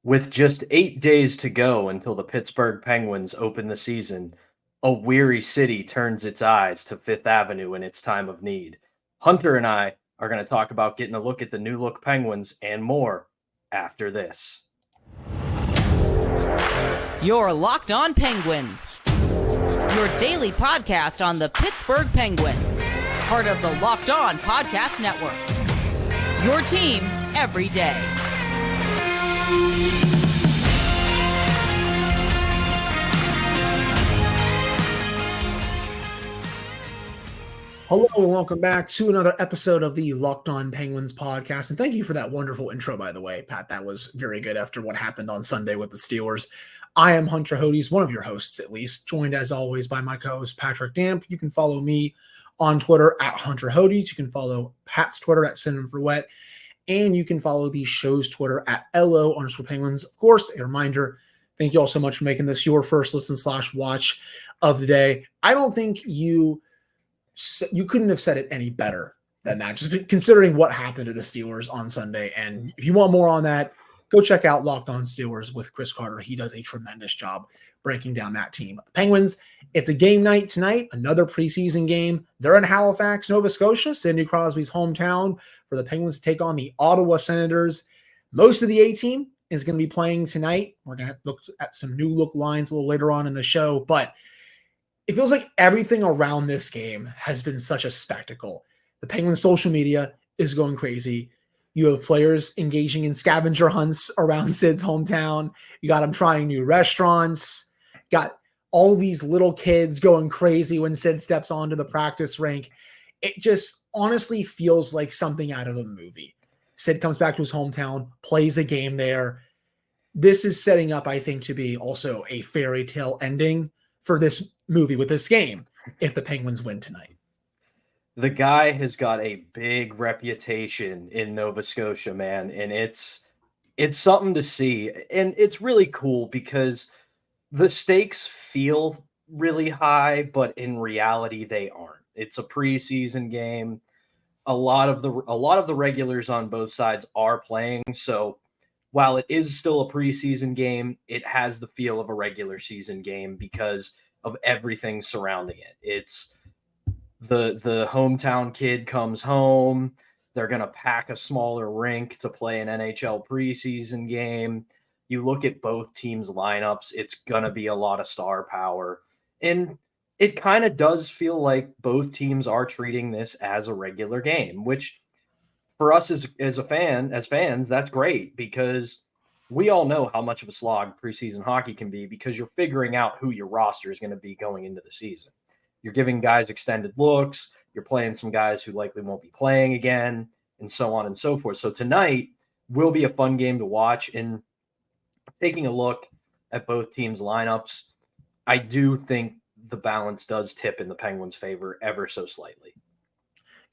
With just 8 days to go until the Pittsburgh Penguins open the season, a weary city turns its eyes to Fifth Avenue in its time of need. Hunter and I are going to talk about getting a look at the new look Penguins and more after this. You're Locked On Penguins, your daily podcast on the Pittsburgh Penguins, part of the Locked On Podcast Network. Your team every day. Hello and welcome back to another episode of the Locked On Penguins podcast. And thank you for that wonderful intro, by the way, Pat. That was very good after what happened on Sunday with the Steelers. I am Hunter Hodes, one of your hosts at least, joined as always by my co-host Patrick Damp. You can follow me on Twitter at Hunter Hodes. You can follow Pat's Twitter at Synonym for Wet. And you can follow the show's Twitter at LO_Penguins. Of course, a reminder, thank you all so much for making this your first listen/watch of the day. I don't think you couldn't have said it any better than that, just considering what happened to the Steelers on Sunday. And if you want more on that, go check out Locked On Steelers with Chris Carter. He does a tremendous job breaking down that team. The Penguins, it's a game night tonight, another preseason game. They're in Halifax, Nova Scotia, Sidney Crosby's hometown, for the Penguins to take on the Ottawa Senators. Most of the A-team is going to be playing tonight. We're going to look at some new look lines a little later on in the show, but it feels like everything around this game has been such a spectacle. The Penguins social media is going crazy. You have players engaging in scavenger hunts around Sid's hometown. You got them trying new restaurants. Got all these little kids going crazy when Sid steps onto the practice rink. It just honestly feels like something out of a movie. Sid comes back to his hometown, plays a game there. This is setting up, I think, to be also a fairy tale ending for this movie with this game if the Penguins win tonight. The guy has got a big reputation in Nova Scotia, man, and it's something to see. And it's really cool because the stakes feel really high, but in reality they aren't. It's a preseason game. A lot of the regulars on both sides are playing, so while it is still a preseason game, it has the feel of a regular season game because of everything surrounding it. It's the hometown kid comes home. They're going to pack a smaller rink to play an NHL preseason game. You look at both teams' lineups, it's going to be a lot of star power. And it kind of does feel like both teams are treating this as a regular game, which for us as fans, that's great because we all know how much of a slog preseason hockey can be because you're figuring out who your roster is going to be going into the season. You're giving guys extended looks. You're playing some guys who likely won't be playing again, and so on and so forth. So tonight will be a fun game to watch. And taking a look at both teams' lineups, I do think the balance does tip in the Penguins' favor ever so slightly.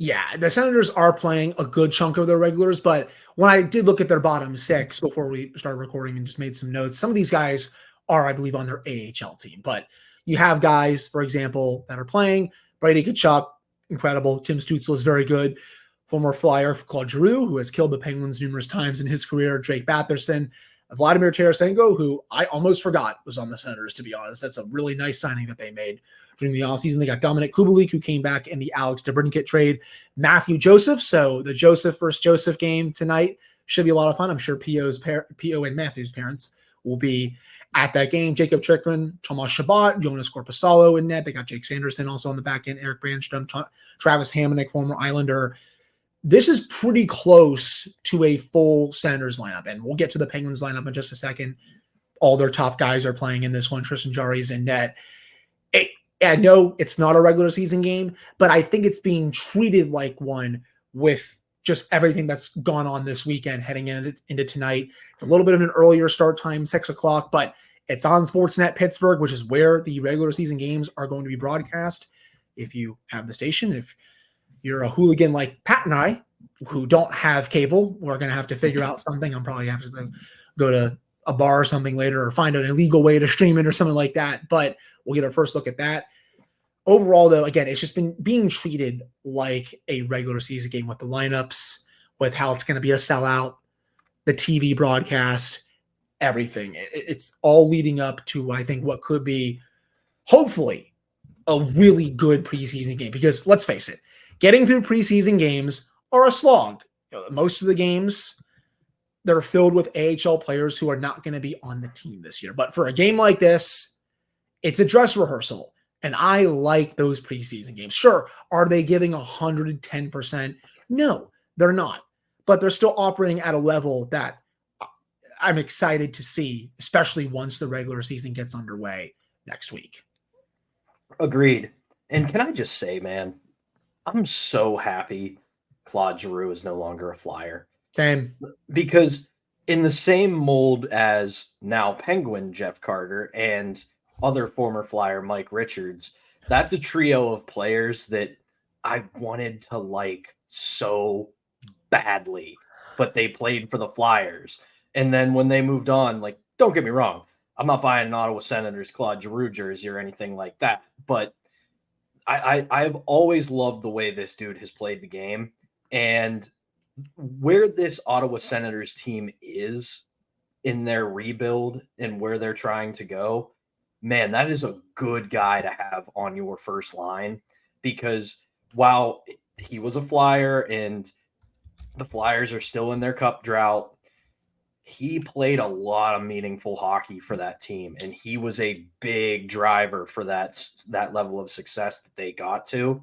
Yeah, the Senators are playing a good chunk of their regulars, but when I did look at their bottom six before we started recording and just made some notes, some of these guys are, I believe, on their AHL team. But you have guys, for example, that are playing. Brady Tkachuk, incredible. Tim Stützle is very good. Former Flyer Claude Giroux, who has killed the Penguins numerous times in his career. Drake Batherson. Vladimir Tarasenko, who I almost forgot was on the Senators, to be honest. That's a really nice signing that they made during the offseason. They got Dominic Kubalik, who came back in the Alex DeBrincat trade. Matthew Joseph. So the Joseph versus Joseph game tonight should be a lot of fun. I'm sure P.O. and Matthew's parents will be at that game. Jacob Chikrin, Tomas Chabot, Jonas Corpusalo in net. They got Jake Sanderson also on the back end, Eric Brandstrom, Travis Hamonic, former Islander. This is pretty close to a full Senators lineup, and we'll get to the Penguins lineup in just a second. All their top guys are playing in this one. Tristan Jarry is in net. I know it's not a regular season game, but I think it's being treated like one with just everything that's gone on this weekend heading into tonight. It's a little bit of an earlier start time, 6 o'clock, but it's on Sportsnet Pittsburgh, which is where the regular season games are going to be broadcast. If you have the station, if you're a hooligan like Pat and I, who don't have cable, we're going to have to figure out something. I'm probably going to have to go to a bar or something later or find an illegal way to stream it or something like that. But we'll get our first look at that. Overall, though, again, it's just been being treated like a regular season game with the lineups, with how it's going to be a sellout, the TV broadcast. everything. It's all leading up to, I think, what could be hopefully a really good preseason game, because let's face it, getting through preseason games are a slog. Most of the games, they're filled with AHL players who are not going to be on the team this year. But for a game like this, it's a dress rehearsal. And I like those preseason games. Sure, are they giving 110%? No, they're not. But they're still operating at a level that I'm excited to see, especially once the regular season gets underway next week. Agreed. And can I just say, man, I'm so happy Claude Giroux is no longer a Flyer. Same. Because in the same mold as now Penguin Jeff Carter and other former Flyer Mike Richards, that's a trio of players that I wanted to like so badly, but they played for the Flyers. And then when they moved on, like, don't get me wrong, I'm not buying an Ottawa Senators Claude Giroux jersey or anything like that, but I've always loved the way this dude has played the game, and where this Ottawa Senators team is in their rebuild and where they're trying to go, man, that is a good guy to have on your first line, because while he was a Flyer and the Flyers are still in their cup drought, he played a lot of meaningful hockey for that team, and he was a big driver for that level of success that they got to.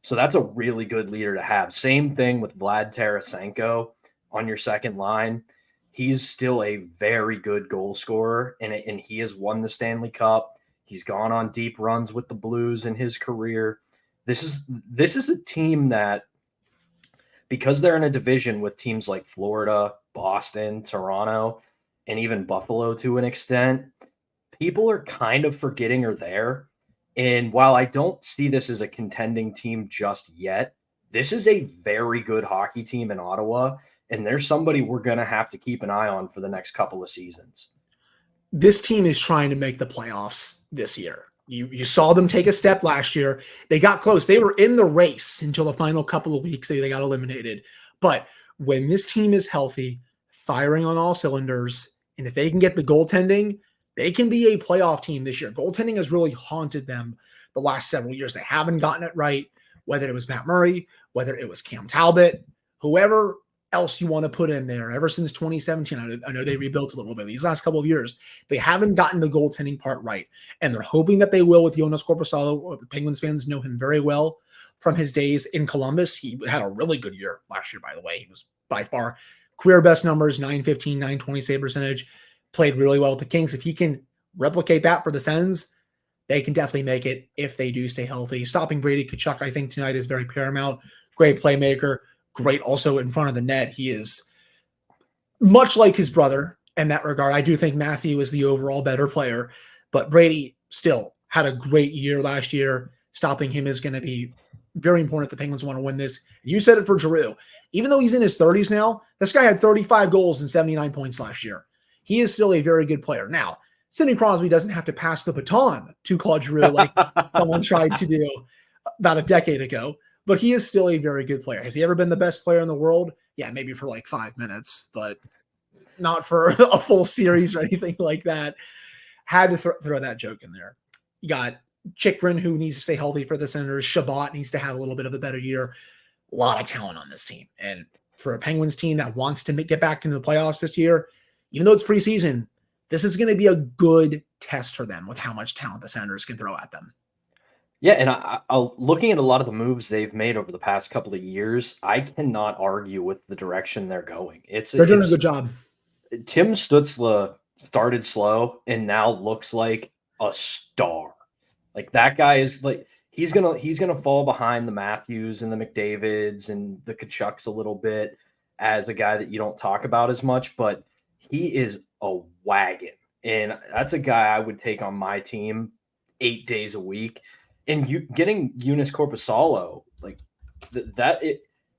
So that's a really good leader to have. Same thing with Vlad Tarasenko on your second line. He's still a very good goal scorer, and he has won the Stanley Cup. He's gone on deep runs with the Blues in his career. This is a team that, because they're in a division with teams like Florida, Boston, Toronto, and even Buffalo to an extent, people are kind of forgetting are there. And while I don't see this as a contending team just yet, this is a very good hockey team in Ottawa, and there's somebody we're going to have to keep an eye on for the next couple of seasons. This team is trying to make the playoffs this year. You saw them take a step last year. They got close. They were in the race until the final couple of weeks. They got eliminated. But when this team is healthy, firing on all cylinders, and if they can get the goaltending, they can be a playoff team this year. Goaltending has really haunted them the last several years. They haven't gotten it right, whether it was Matt Murray, whether it was Cam Talbot, whoever else you want to put in there. Ever since 2017, I know they rebuilt a little bit. These last couple of years, they haven't gotten the goaltending part right, and they're hoping that they will with Jonas Korpisalo. The Penguins fans know him very well from his days in Columbus. He had a really good year last year, by the way. He was by far career best numbers, 915, 920 save percentage, played really well with the Kings. If he can replicate that for the Sens, they can definitely make it if they do stay healthy. Stopping Brady Tkachuk, I think, tonight is very paramount. Great playmaker. Great also in front of the net. He is much like his brother in that regard. I do think Matthew is the overall better player, but Brady still had a great year last year. Stopping him is going to be very important if the Penguins want to win this. You said it for Giroux. Even though he's in his 30s now, this guy had 35 goals and 79 points last year. He is still a very good player. Now, Sidney Crosby doesn't have to pass the baton to Claude Giroux like someone tried to do about a decade ago. But he is still a very good player. Has he ever been the best player in the world? Yeah, maybe for like 5 minutes, but not for a full series or anything like that. Had to throw that joke in there. You got Chikrin, who needs to stay healthy for the Senators. Shabbat needs to have a little bit of a better year. A lot of talent on this team. And for a Penguins team that wants to get back into the playoffs this year, even though it's preseason, this is going to be a good test for them with how much talent the Senators can throw at them. Yeah, and looking at a lot of the moves they've made over the past couple of years, I cannot argue with the direction they're going. They're doing a good job. Tim Stützle started slow and now looks like a star. Like, that guy is like, he's gonna fall behind the Matthews and the McDavids and the Tkachuks a little bit as a guy that you don't talk about as much, but he is a wagon, and that's a guy I would take on my team 8 days a week. And getting Jonas Korpisalo, like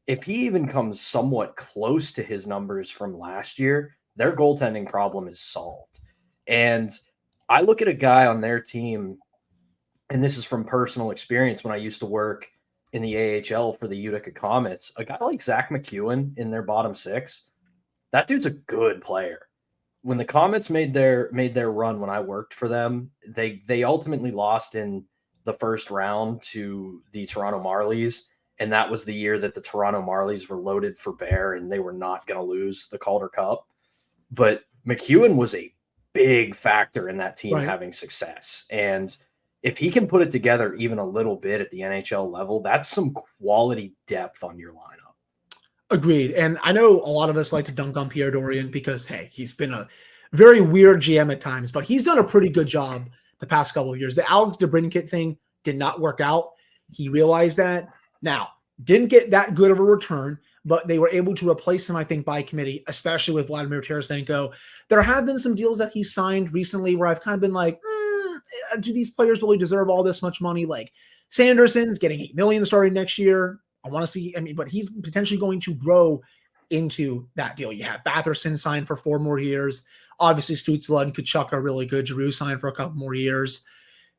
if he even comes somewhat close to his numbers from last year, their goaltending problem is solved. And I look at a guy on their team, and this is from personal experience when I used to work in the AHL for the Utica Comets, a guy like Zach McEwen in their bottom six, that dude's a good player. when the Comets made their run when I worked for them, they ultimately lost in the first round to the Toronto Marlies, and that was the year that the Toronto Marlies were loaded for bear and they were not going to lose the Calder Cup. But McEwen was a big factor in that team having success. And if he can put it together even a little bit at the NHL level, that's some quality depth on your lineup. Agreed. And I know a lot of us like to dunk on Pierre Dorion because, hey, he's been a very weird GM at times, but he's done a pretty good job the past couple of years. The Alex DeBrincat thing did not work out. He realized that. Now, didn't get that good of a return, but they were able to replace him, I think, by committee, especially with Vladimir Tarasenko. There have been some deals that he's signed recently where I've kind of been like, do these players really deserve all this much money? Like Sanderson's getting $8 million starting next year. I want to see, but he's potentially going to grow into that deal. You have Batherson signed for 4 more years. Obviously, Stützle and Kachuk are really good. Giroux signed for a couple more years.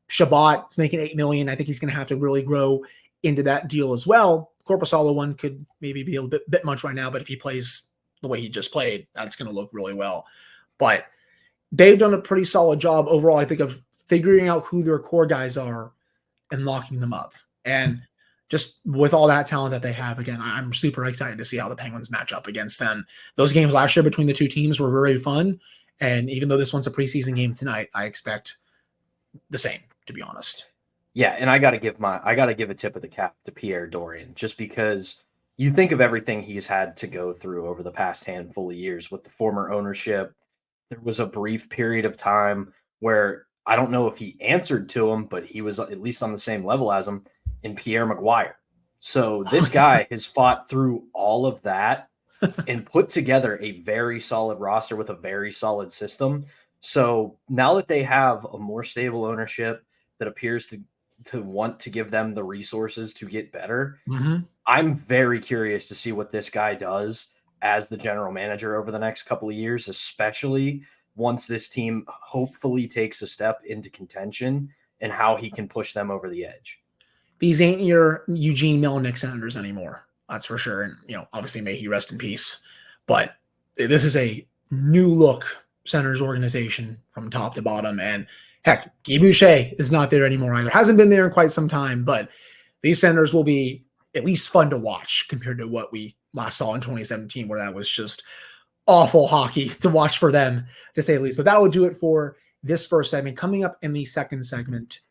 Shabbat is making $8 million. I think he's going to have to really grow into that deal as well. Korpisalo one could maybe be a bit much right now, but if he plays the way he just played, that's going to look really well. But they've done a pretty solid job overall, I think, of figuring out who their core guys are and locking them up. And just with all that talent that they have, again, I'm super excited to see how the Penguins match up against them. Those games last year between the two teams were very fun. And even though this one's a preseason game tonight, I expect the same, to be honest. Yeah, and I got to give a tip of the cap to Pierre Dorion, just because you think of everything he's had to go through over the past handful of years with the former ownership. There was a brief period of time where I don't know if he answered to him, but he was at least on the same level as him in Pierre Maguire. So this guy has fought through all of that and put together a very solid roster with a very solid system. So now that they have a more stable ownership that appears to want to give them the resources to get better, I'm very curious to see what this guy does as the general manager over the next couple of years, especially once this team hopefully takes a step into contention, and how he can push them over the edge. These ain't your Eugene Melnyk Senators anymore. That's for sure. And, obviously may he rest in peace. But this is a new look Senators organization from top to bottom. And heck, Guy Boucher is not there anymore either. Hasn't been there in quite some time, but these Senators will be at least fun to watch compared to what we last saw in 2017, where that was just awful hockey to watch for them, to say the least. But that will do it for this first segment. Coming up in the second segment,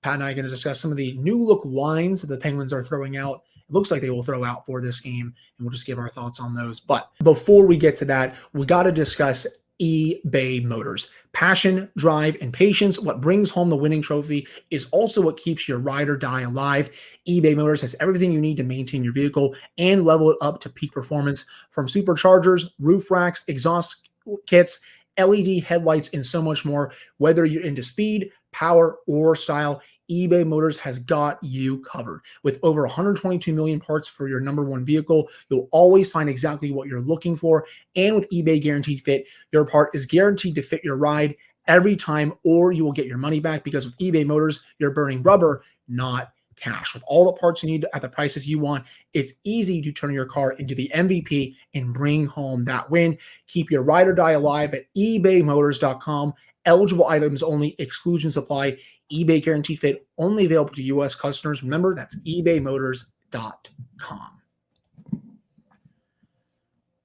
Pat and I are going to discuss some of the new look lines that the Penguins are throwing out. It looks like they will throw out for this game, and we'll just give our thoughts on those. But before we get to that, we got to discuss eBay Motors. Passion, drive, and patience. What brings home the winning trophy is also what keeps your ride or die alive. eBay Motors has everything you need to maintain your vehicle and level it up to peak performance, from superchargers, roof racks, exhaust kits, LED headlights, and so much more. Whether you're into speed, power, or style, eBay Motors has got you covered. With over 122 million parts for your number one vehicle, you'll always find exactly what you're looking for. And with eBay Guaranteed Fit, your part is guaranteed to fit your ride every time, or you will get your money back, because with eBay Motors, you're burning rubber, not cash. With all the parts you need at the prices you want, it's easy to turn your car into the MVP and bring home that win. Keep your ride or die alive at ebaymotors.com. Eligible items only, exclusions apply. eBay Guaranteed Fit only available to U.S. customers. Remember, that's ebaymotors.com. All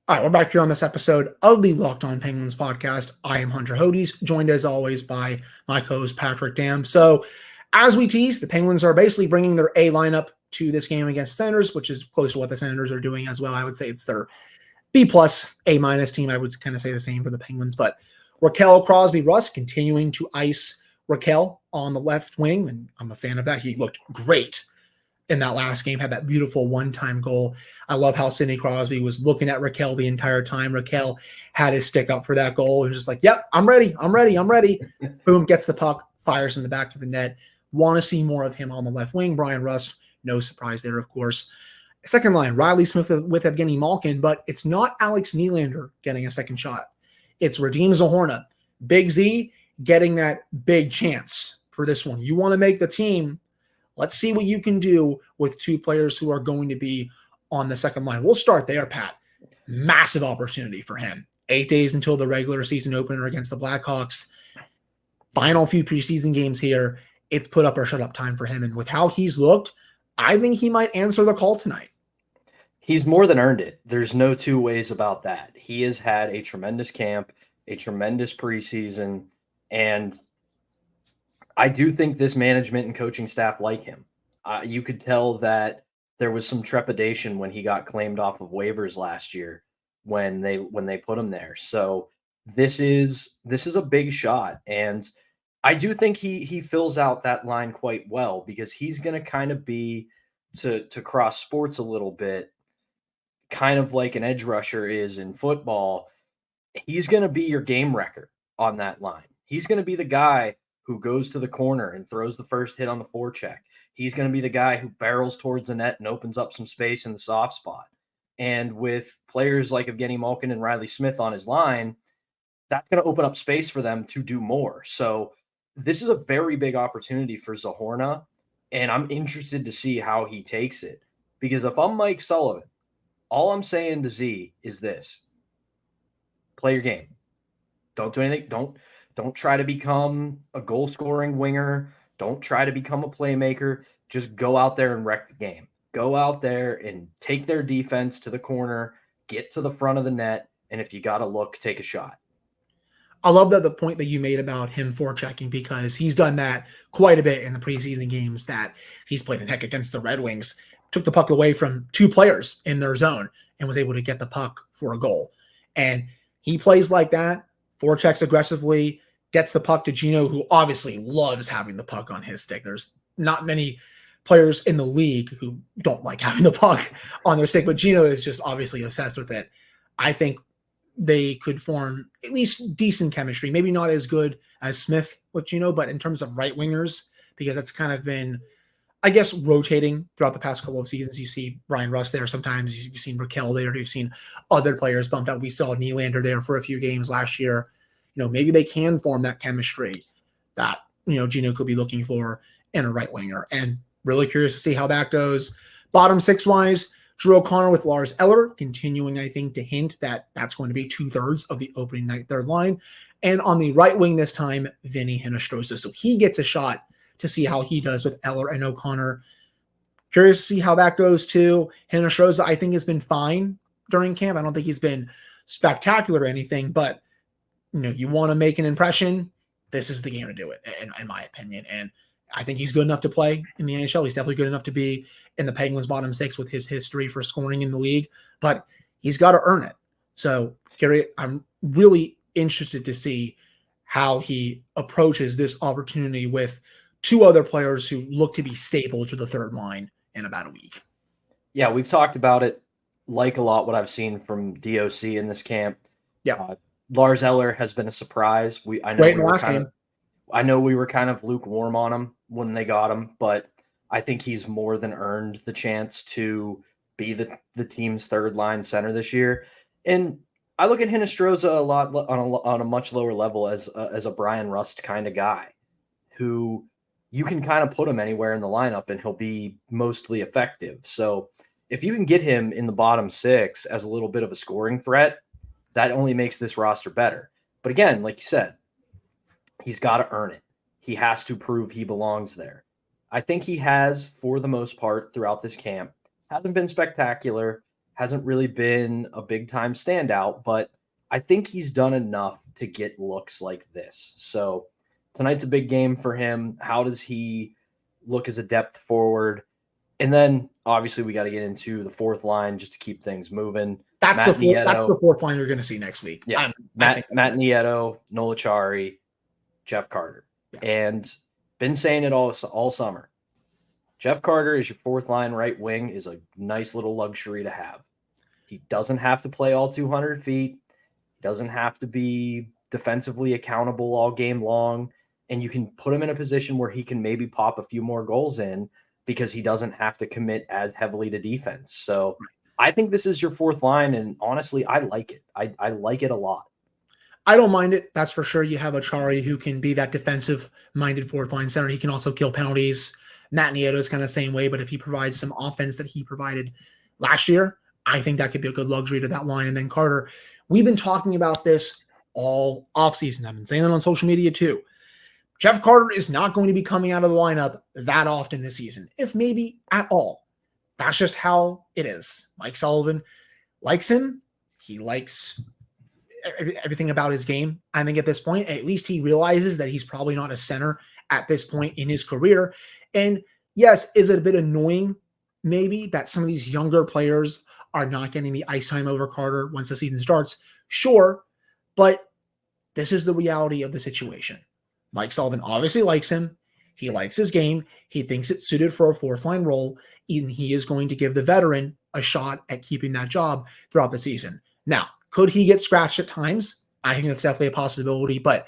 right, we're back here on this episode of the Locked On Penguins podcast. I am Hunter Hodes, joined as always by my co-host Patrick Dam. So, as we teased, the Penguins are basically bringing their A lineup to this game against the Senators, which is close to what the Senators are doing as well. I would say it's their B+, A- team. I would kind of say the same for the Penguins, but Raquel, Crosby, Russ continuing to ice Raquel on the left wing, and I'm a fan of that. He looked great in that last game, had that beautiful one-time goal. I love how Sidney Crosby was looking at Raquel the entire time. Raquel had his stick up for that goal and was just like, yep, I'm ready. Boom, gets the puck, fires in the back of the net. Want to see more of him on the left wing. Brian Rust, no surprise there, of course. Second line, Riley Smith with Evgeni Malkin, but it's not Alex Nylander getting a second shot. It's Radim Zohorna. Big Z getting that big chance for this one. You want to make the team. Let's see what you can do with two players who are going to be on the second line. We'll start there, Pat. Massive opportunity for him. 8 days until the regular season opener against the Blackhawks. Final few preseason games here, it's put up or shut up time for him. And with how he's looked, I think he might answer the call tonight. He's more than earned it. There's no two ways about that. He has had a tremendous camp, a tremendous preseason, and I do think this management and coaching staff like him. You could tell that there was some trepidation when he got claimed off of waivers last year when they put him there. So this is a big shot, and I do think he fills out that line quite well because he's going to kind of be to cross sports a little bit, kind of like an edge rusher is in football. He's going to be your game wrecker on that line. He's going to be the guy who goes to the corner and throws the first hit on the forecheck. He's going to be the guy who barrels towards the net and opens up some space in the soft spot. And with players like Evgeni Malkin and Riley Smith on his line, that's going to open up space for them to do more. So this is a very big opportunity for Zohorna, and I'm interested to see how he takes it. Because if I'm Mike Sullivan, all I'm saying to Z is this: play your game. Don't do anything. Don't try to become a goal-scoring winger. Don't try to become a playmaker. Just go out there and wreck the game. Go out there and take their defense to the corner, get to the front of the net, and if you got to look, take a shot. I love the point that you made about him forechecking, because he's done that quite a bit in the preseason games that he's played in. Heck, against the Red Wings, took the puck away from two players in their zone and was able to get the puck for a goal. And he plays like that, forechecks aggressively, gets the puck to Gino, who obviously loves having the puck on his stick. There's not many players in the league who don't like having the puck on their stick, but Gino is just obviously obsessed with it. I think they could form at least decent chemistry, maybe not as good as Smith with Gino, but in terms of right wingers, because that's kind of been, I guess, rotating throughout the past couple of seasons. You see Brian Rust there sometimes, you've seen Raquel there, you've seen other players bumped out. We saw Nylander there for a few games last year. Maybe they can form that chemistry that, Gino could be looking for in a right winger. And really curious to see how that goes. Bottom six-wise, Drew O'Connor with Lars Eller, continuing, I think, to hint that that's going to be 2/3 of the opening night third line. And on the right wing this time, Vinnie Hinostroza. So he gets a shot to see how he does with Eller and O'Connor. Curious to see how that goes too. Hinostroza, I think, has been fine during camp. I don't think he's been spectacular or anything, but you want to make an impression, this is the game to do it, in my opinion. And I think he's good enough to play in the NHL. He's definitely good enough to be in the Penguins' bottom six with his history for scoring in the league, but he's got to earn it. So, Gary, I'm really interested to see how he approaches this opportunity with two other players who look to be stable to the third line in about a week. Yeah, we've talked about it like a lot what I've seen from DOC in this camp. Yeah. Lars Eller has been a surprise. I know we were kind of lukewarm on him when they got him, but I think he's more than earned the chance to be the team's third line center this year. And I look at Hinostroza a lot on a much lower level as a Brian Rust kind of guy who you can kind of put him anywhere in the lineup and he'll be mostly effective. So if you can get him in the bottom six as a little bit of a scoring threat, that only makes this roster better. But again, like you said, he's got to earn it. He has to prove he belongs there. I think he has, for the most part, throughout this camp. Hasn't been spectacular, hasn't really been a big-time standout, but I think he's done enough to get looks like this. So tonight's a big game for him. How does he look as a depth forward? And then, obviously, we got to get into the fourth line just to keep things moving. That's the fourth line you're going to see next week. Yeah, Matt Nieto, Noel Acciari, Jeff Carter. Yeah. And been saying it all summer. Jeff Carter is your fourth line right wing is a nice little luxury to have. He doesn't have to play all 200 feet. He doesn't have to be defensively accountable all game long. And you can put him in a position where he can maybe pop a few more goals in because he doesn't have to commit as heavily to defense. So I think this is your fourth line, and honestly, I like it. I like it a lot. I don't mind it. That's for sure. You have Acciari who can be that defensive-minded fourth line center. He can also kill penalties. Matt Nieto is kind of the same way, but if he provides some offense that he provided last year, I think that could be a good luxury to that line. And then Carter, We've been talking about this all offseason. I've been saying it on social media too. Jeff Carter is not going to be coming out of the lineup that often this season, if maybe at all. That's just how it is. Mike Sullivan likes him. He likes everything about his game. I think at this point, at least he realizes that he's probably not a center at this point in his career. And yes, is it a bit annoying maybe that some of these younger players are not getting the ice time over Carter once the season starts? Sure, but this is the reality of the situation. Mike Sullivan obviously likes him. He likes his game. He thinks it's suited for a fourth line role, and he is going to give the veteran a shot at keeping that job throughout the season. Now, could he get scratched at times? I think that's definitely a possibility, but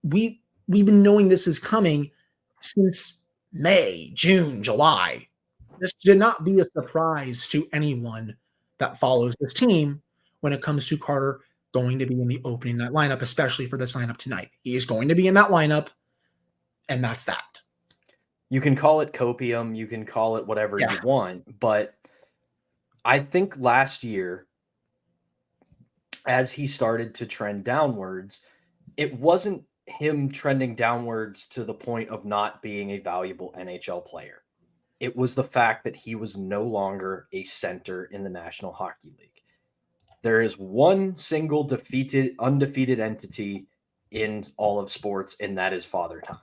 we've been knowing this is coming since May, June, July. This should not be a surprise to anyone that follows this team when it comes to Carter going to be in the opening night lineup, especially for this lineup tonight. He is going to be in that lineup, and that's that. You can call it copium, you can call it whatever you want, but I think last year, as he started to trend downwards, it wasn't him trending downwards to the point of not being a valuable NHL player. It was the fact that he was no longer a center in the National Hockey League. There is one single undefeated entity in all of sports, and that is Father Time.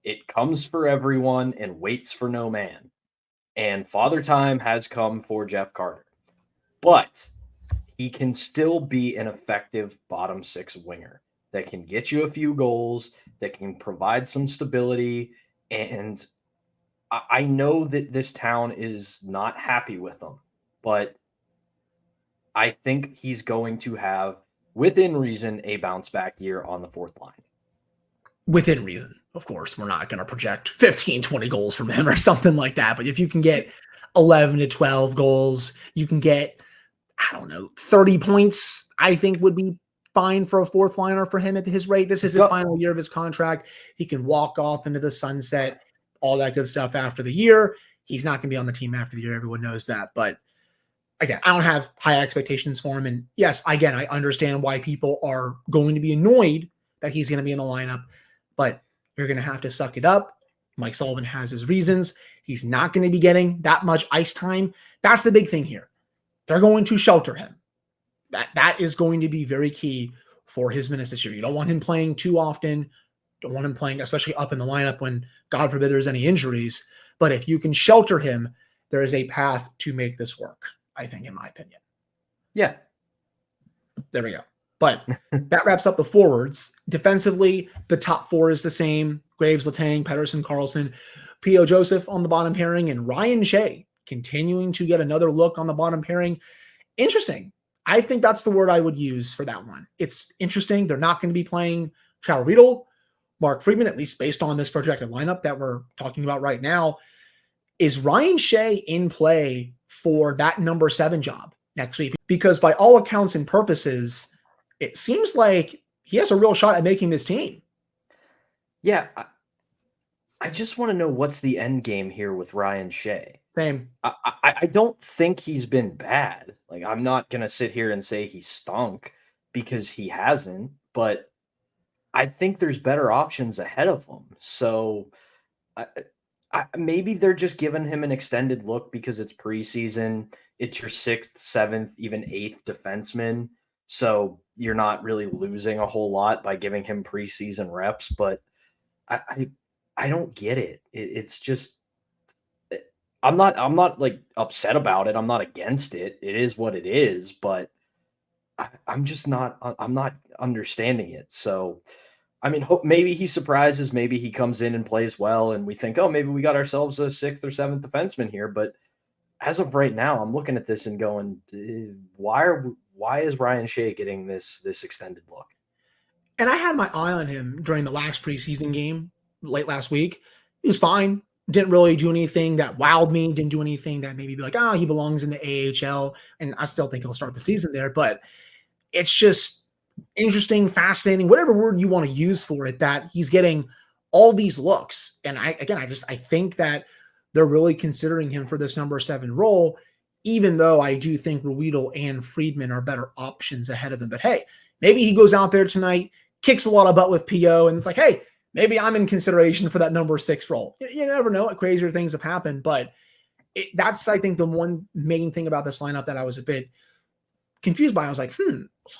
It comes for everyone and waits for no man. And Father Time has come for Jeff Carter. But he can still be an effective bottom six winger that can get you a few goals, that can provide some stability. And I know that this town is not happy with him, but I think he's going to have, within reason, a bounce back year on the fourth line. Within reason, of course. We're not going to project 15, 20 goals from him or something like that. But if you can get 11 to 12 goals, you can get, 30 points, I think would be fine for a fourth liner for him at his rate. This is his final year of his contract. He can walk off into the sunset, all that good stuff after the year. He's not going to be on the team after the year. Everyone knows that. But again, I don't have high expectations for him. And yes, again, I understand why people are going to be annoyed that he's going to be in the lineup, but you're going to have to suck it up. Mike Sullivan has his reasons. He's not going to be getting that much ice time. That's the big thing here. They're going to shelter him. That is going to be very key for his minutes this year. You don't want him playing too often. Don't want him playing, especially up in the lineup when, God forbid, there's any injuries. But if you can shelter him, there is a path to make this work, I think, in my opinion. Yeah. There we go. But that wraps up the forwards. Defensively, the top four is the same. Graves, Letang, Pettersson, Carlson, P.O. Joseph on the bottom pairing, and Ryan Shea continuing to get another look on the bottom pairing. Interesting. I think that's the word I would use for that one. It's interesting. They're not going to be playing Chad Riedel, Mark Friedman, at least based on this projected lineup that we're talking about right now. Is Ryan Shea in play for that number 7 job next week? Because by all accounts and purposes, it seems like he has a real shot at making this team. Yeah. I just want to know what's the end game here with Ryan Shea. Same. I don't think he's been bad. Like, I'm not going to sit here and say he stunk because he hasn't, but I think there's better options ahead of him. So maybe they're just giving him an extended look because it's preseason. It's your 6th, 7th, even 8th defenseman. So you're not really losing a whole lot by giving him preseason reps, but I don't get it. It's just, I'm not like upset about it. I'm not against it. It is what it is, but I'm not understanding it. So, I mean, maybe he surprises, maybe he comes in and plays well and we think, oh, maybe we got ourselves a 6th or 7th defenseman here. But as of right now, I'm looking at this and going, why is Ryan Shea getting this extended look? And I had my eye on him during the last preseason game late last week. He was fine. Didn't really do anything that wowed me. Didn't do anything that made me be like, he belongs in the AHL. And I still think he'll start the season there. But it's just interesting, fascinating, whatever word you want to use for it, that he's getting all these looks. And I think that they're really considering him for this number 7 role. even though I do think Ruedel and Friedman are better options ahead of them. But hey, maybe he goes out there tonight, kicks a lot of butt with PO, and it's like, hey, maybe I'm in consideration for that number 6 role. You never know. Crazier things have happened, but that's, I think, the one main thing about this lineup that I was a bit confused by. I was like,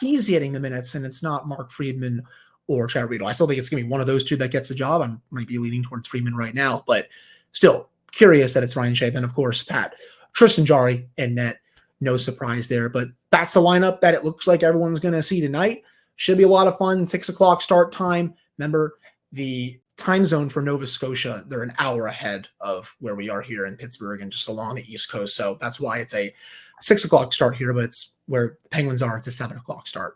he's getting the minutes, and it's not Mark Friedman or Chad Ruedel. I still think it's going to be one of those two that gets the job. I might be leaning towards Friedman right now, but still curious that it's Ryan Shea. Then, of course, Pat, Tristan Jarry, and net. No surprise there, but that's the lineup that it looks like everyone's going to see tonight. Should be a lot of fun. 6 o'clock start time. Remember, the time zone for Nova Scotia, they're an hour ahead of where we are here in Pittsburgh and just along the East Coast. So that's why it's a 6 o'clock start here, but it's where the Penguins are. It's a 7 o'clock start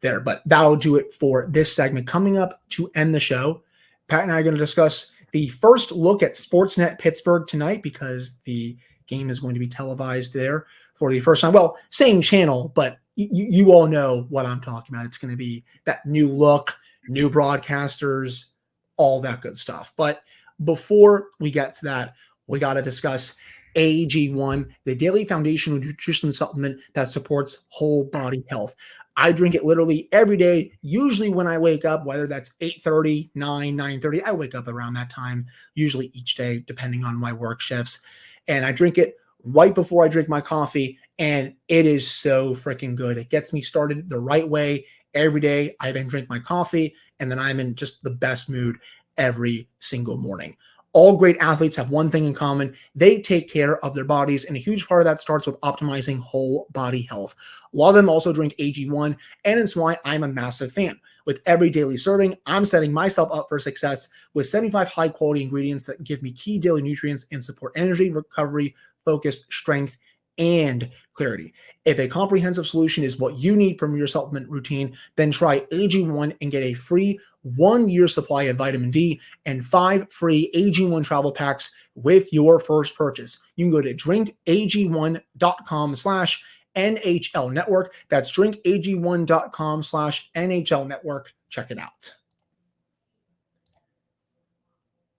there. But that'll do it for this segment. Coming up to end the show, Pat and I are going to discuss the first look at Sportsnet Pittsburgh tonight, because the game is going to be televised there for the first time. Well, same channel, but you all know what I'm talking about. It's going to be that new look, new broadcasters, all that good stuff. But before we get to that, we got to discuss AG1, the daily foundational nutrition supplement that supports whole body health. I drink it literally every day, usually when I wake up, whether that's 8:30, 9:30. I wake up around that time, usually each day, depending on my work shifts. And I drink it right before I drink my coffee, and it is so freaking good. It gets me started the right way every day. I then drink my coffee, and then I'm in just the best mood every single morning. All great athletes have one thing in common. They take care of their bodies, and a huge part of that starts with optimizing whole body health. A lot of them also drink AG1, and it's why I'm a massive fan. With every daily serving, I'm setting myself up for success with 75 high-quality ingredients that give me key daily nutrients and support energy, recovery, focus, strength, and clarity. If a comprehensive solution is what you need from your supplement routine, then try AG1 and get a free 1-year supply of vitamin D and 5 free AG1 travel packs with your first purchase. You can go to drinkag1.com/NHL network. That's drinkag1.com/NHL network. Check it out.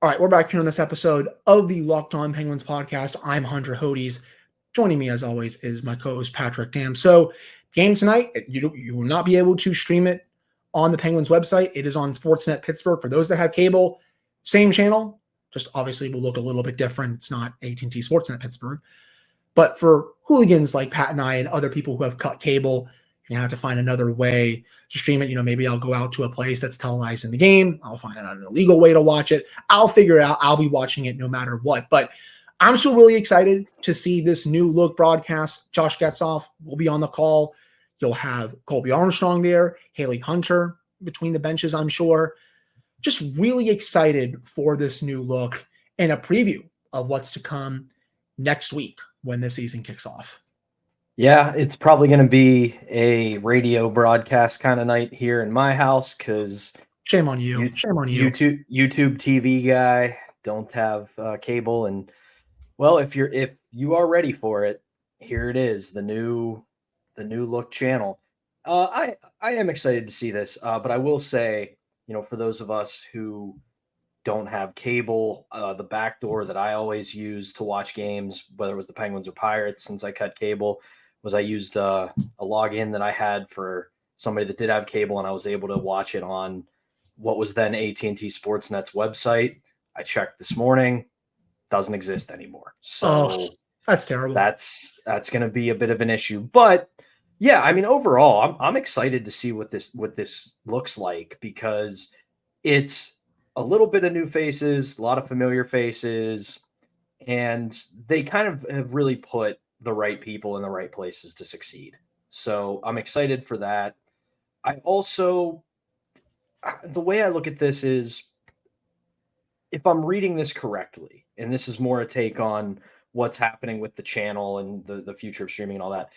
All right, we're back here on this episode of the Locked On Penguins podcast. I'm Hunter Hodes. Joining me, as always, is my co-host Patrick Dam. So, game tonight, you will not be able to stream it on the Penguins website. It is on Sportsnet Pittsburgh. For those that have cable, same channel, just obviously will look a little bit different. It's not AT&T Sportsnet Pittsburgh. But for hooligans like Pat and I and other people who have cut cable, you're going to have to find another way to stream it. Maybe I'll go out to a place that's televising the game. I'll find an illegal way to watch it. I'll figure it out. I'll be watching it no matter what. But I'm still really excited to see this new look broadcast. Josh Getzoff will be on the call. You'll have Colby Armstrong there, Haley Hunter between the benches, I'm sure. Just really excited for this new look and a preview of what's to come next week when the season kicks off. Yeah, it's probably going to be a radio broadcast kind of night here in my house because shame on you. Shame on you. YouTube TV guy, don't have cable, and well, if you are ready for it, here it is, the new look channel. I am excited to see this, but I will say, for those of us who don't have cable, the back door that I always use to watch games, whether it was the Penguins or Pirates, since I cut cable, was I used a login that I had for somebody that did have cable, and I was able to watch it on what was then AT&T Sportsnet's website. I checked this morning. Doesn't exist anymore. So that's terrible. That's going to be a bit of an issue. But yeah, I mean, overall, I'm excited to see what this looks like, because it's a little bit of new faces, a lot of familiar faces, and they kind of have really put the right people in the right places to succeed. So I'm excited for that. I also, the way I look at this is, if I'm reading this correctly, and this is more a take on what's happening with the channel and the future of streaming and all that.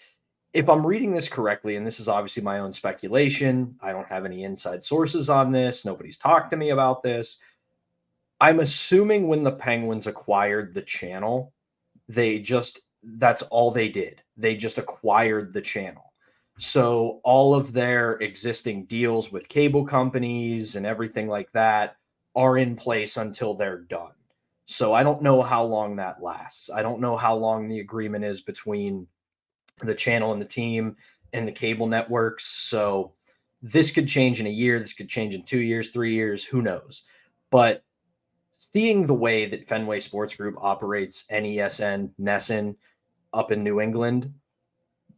If I'm reading this correctly, and this is obviously my own speculation, I don't have any inside sources on this. Nobody's talked to me about this. I'm assuming when the Penguins acquired the channel, that's all they did. They just acquired the channel. So all of their existing deals with cable companies and everything like that are in place until they're done. So I don't know how long that lasts. I don't know how long the agreement is between the channel and the team and the cable networks. So this could change in a year. This could change in 2 years, 3 years, who knows? But seeing the way that Fenway Sports Group operates NESN, NESN up in New England,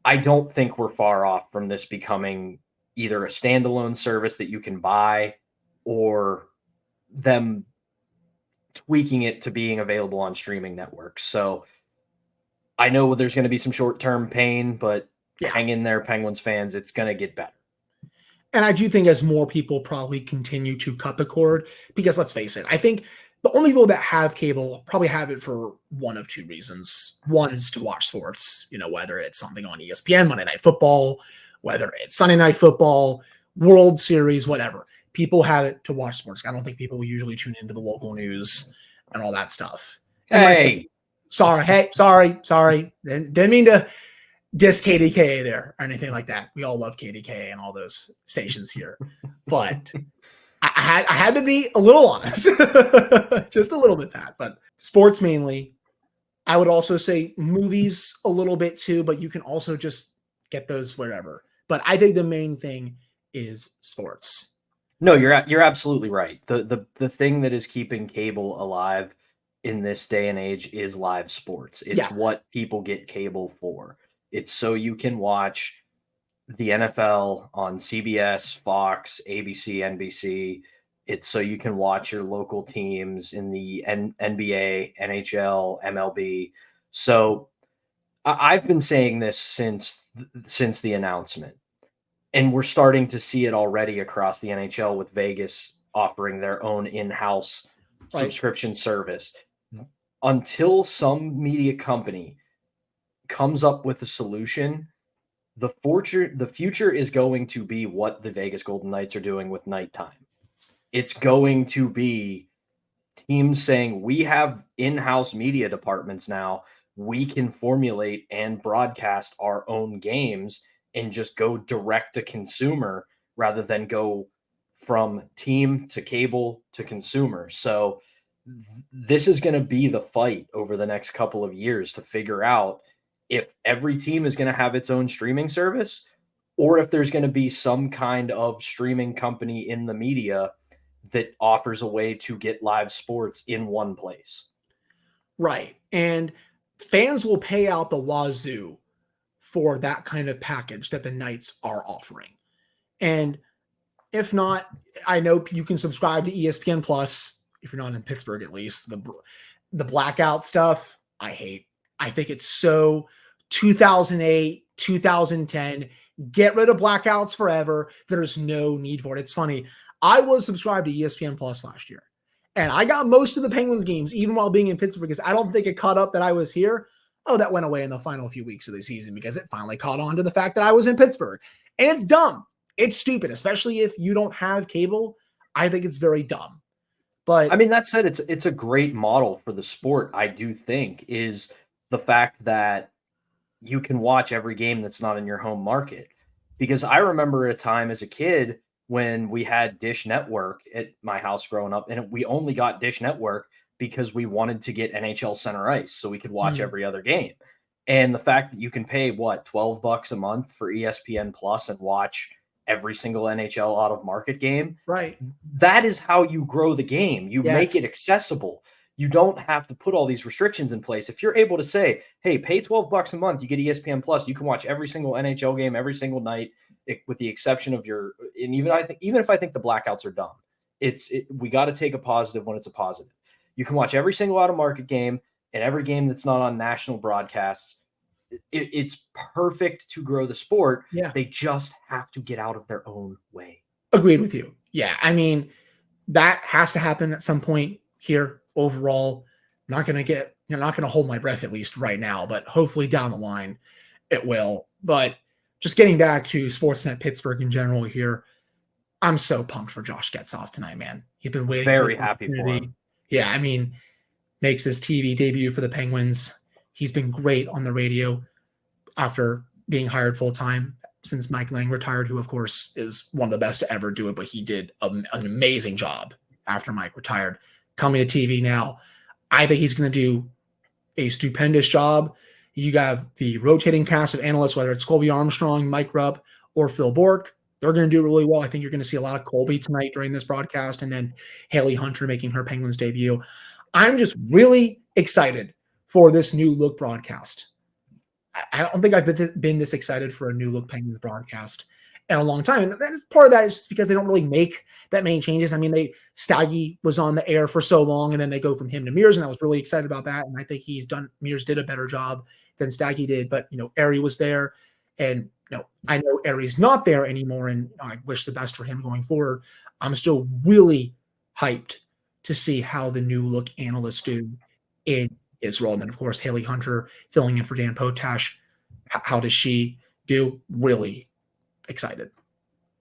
I don't think we're far off from this becoming either a standalone service that you can buy or them tweaking it to being available on streaming networks. So I know there's going to be some short-term pain, but hang in there, Penguins fans. It's going to get better. And I do think as more people probably continue to cut the cord, because let's face it, I think the only people that have cable probably have it for one of two reasons. One is to watch sports, whether it's something on ESPN, Monday Night Football, whether it's Sunday Night Football, World Series, whatever. People have it to watch sports. I don't think people will usually tune into the local news and all that stuff. And sorry. Didn't mean to diss KDKA there or anything like that. We all love KDKA and all those stations here. But I had to be a little honest, just a little bit that, but sports mainly. I would also say movies a little bit too, but you can also just get those wherever. But I think the main thing is sports. No, you're absolutely right. The thing that is keeping cable alive in this day and age is live sports. It's what people get cable for. It's so you can watch the NFL on CBS, Fox, ABC, NBC. It's so you can watch your local teams in the NBA, NHL, MLB. So I've been saying this since the announcement, and we're starting to see it already across the NHL with Vegas offering their own in-house subscription service. Until some media company comes up with a solution, the future is going to be what the Vegas Golden Knights are doing with nighttime. It's going to be teams saying, we have in-house media departments now. We can formulate and broadcast our own games and just go direct to consumer rather than go from team to cable to consumer. So this is going to be the fight over the next couple of years to figure out if every team is going to have its own streaming service or if there's going to be some kind of streaming company in the media that offers a way to get live sports in one place. Right. And fans will pay out the wazoo for that kind of package that the Knights are offering. And if not, I know you can subscribe to ESPN Plus, if you're not in Pittsburgh at least. The blackout stuff, I hate. I think it's so 2008, 2010. Get rid of blackouts forever. There's no need for it. It's funny. I was subscribed to ESPN Plus last year, and I got most of the Penguins games, even while being in Pittsburgh, because I don't think it caught up that I was here. Oh, that went away in the final few weeks of the season because it finally caught on to the fact that I was in Pittsburgh. And it's dumb. It's stupid, especially if you don't have cable. I think it's very dumb. But I mean, that said, it's a great model for the sport, I do think, is the fact that you can watch every game that's not in your home market. Because I remember a time as a kid when we had Dish Network at my house growing up, and we only got Dish Network because we wanted to get NHL Center Ice so we could watch every other game. And the fact that you can pay, $12 a month for ESPN Plus and watch every single NHL out of market game. Right. That is how you grow the game. You make it accessible. You don't have to put all these restrictions in place. If you're able to say, hey, pay $12 a month, you get ESPN Plus, you can watch every single NHL game every single night, with the exception of and even if I think the blackouts are dumb, we got to take a positive when it's a positive. You can watch every single out of market game and every game that's not on national broadcasts. It's perfect to grow the sport. Yeah. They just have to get out of their own way. Agreed with you. Yeah. I mean, that has to happen at some point here overall. Not going to hold my breath at least right now, but hopefully down the line it will. But just getting back to Sportsnet Pittsburgh in general here, I'm so pumped for Josh Getzoff tonight, man. He's been waiting. Very happy for him. Yeah, I mean, makes his TV debut for the Penguins. He's been great on the radio after being hired full-time since Mike Lang retired, who, of course, is one of the best to ever do it, but he did an amazing job after Mike retired. Coming to TV now, I think he's going to do a stupendous job. You have the rotating cast of analysts, whether it's Colby Armstrong, Mike Rupp, or Phil Bork. They're going to do really well. I think you're going to see a lot of Colby tonight during this broadcast, and then Haley Hunter making her Penguins debut. I'm just really excited for this new look broadcast. I don't think I've been this excited for a new look Penguins broadcast in a long time. And part of that is just because they don't really make that many changes. I mean, Staggy was on the air for so long, and then they go from him to Mears, and I was really excited about that. And I think Mears did a better job than Staggy did. But, Airy was there, and, I know Airy's not there anymore, and I wish the best for him going forward. I'm still really hyped to see how the new look analysts do in Israel. And then, of course, Haley Hunter filling in for Dan Potash. How does she do? Really excited.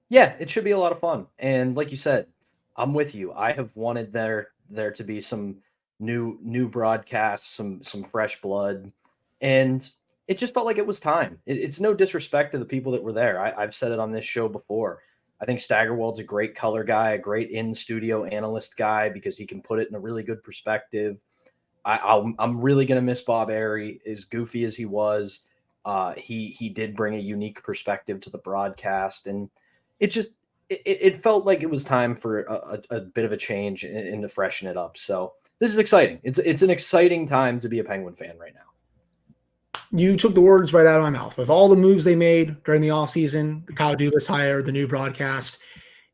Yeah, it should be a lot of fun. And like you said, I'm with you. I have wanted there to be some new broadcasts, some fresh blood, and it just felt like it was time. It's no disrespect to the people that were there. I've said it on this show before. I think Staggerwald's a great color guy, a great in-studio analyst guy, because he can put it in a really good perspective. I'm really going to miss Bob Airy, as goofy as he was. He did bring a unique perspective to the broadcast, and it felt like it was time for a bit of a change and to freshen it up. So this is exciting. It's an exciting time to be a Penguin fan right now. You took the words right out of my mouth. With all the moves they made during the offseason, the Kyle Dubas hire, the new broadcast,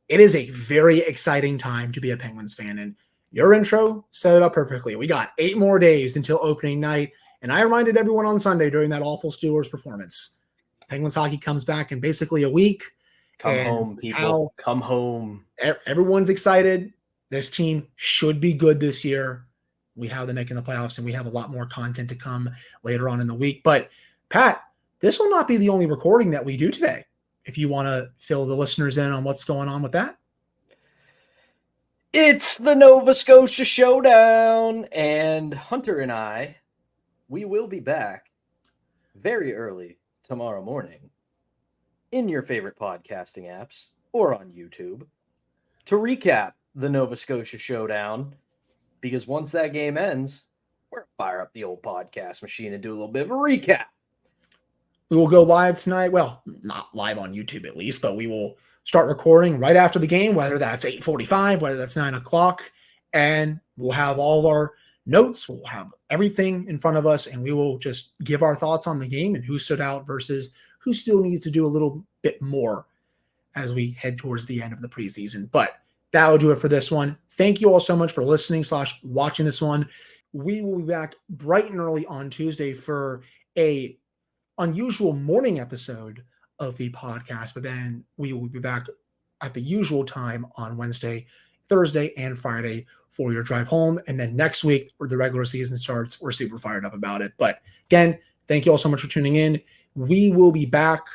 it is a very exciting time to be a Penguins fan. And your intro set it up perfectly. We got 8 more days until opening night. And I reminded everyone on Sunday during that awful Steelers performance, Penguins hockey comes back in basically a week. Come home, people. Come home. Everyone's excited. This team should be good this year. We have them making the playoffs, and we have a lot more content to come later on in the week. But, Pat, this will not be the only recording that we do today. If you want to fill the listeners in on what's going on with that. It's the Nova Scotia Showdown, and Hunter and I, we will be back very early tomorrow morning in your favorite podcasting apps or on YouTube to recap the Nova Scotia Showdown, because once that game ends, we're going to fire up the old podcast machine and do a little bit of a recap. We will go live tonight. Well, not live on YouTube at least, but we will start recording right after the game, whether that's 8:45, whether that's 9 o'clock, and we'll have all of our notes. We'll have everything in front of us, and we will just give our thoughts on the game and who stood out versus who still needs to do a little bit more as we head towards the end of the preseason. But that will do it for this one. Thank you all so much for listening / watching this one. We will be back bright and early on Tuesday for a unusual morning episode of the podcast, but then we will be back at the usual time on Wednesday, Thursday, and Friday for your drive home. And then next week, where the regular season starts, we're super fired up about it. But again, thank you all so much for tuning in. We will be back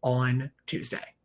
on Tuesday.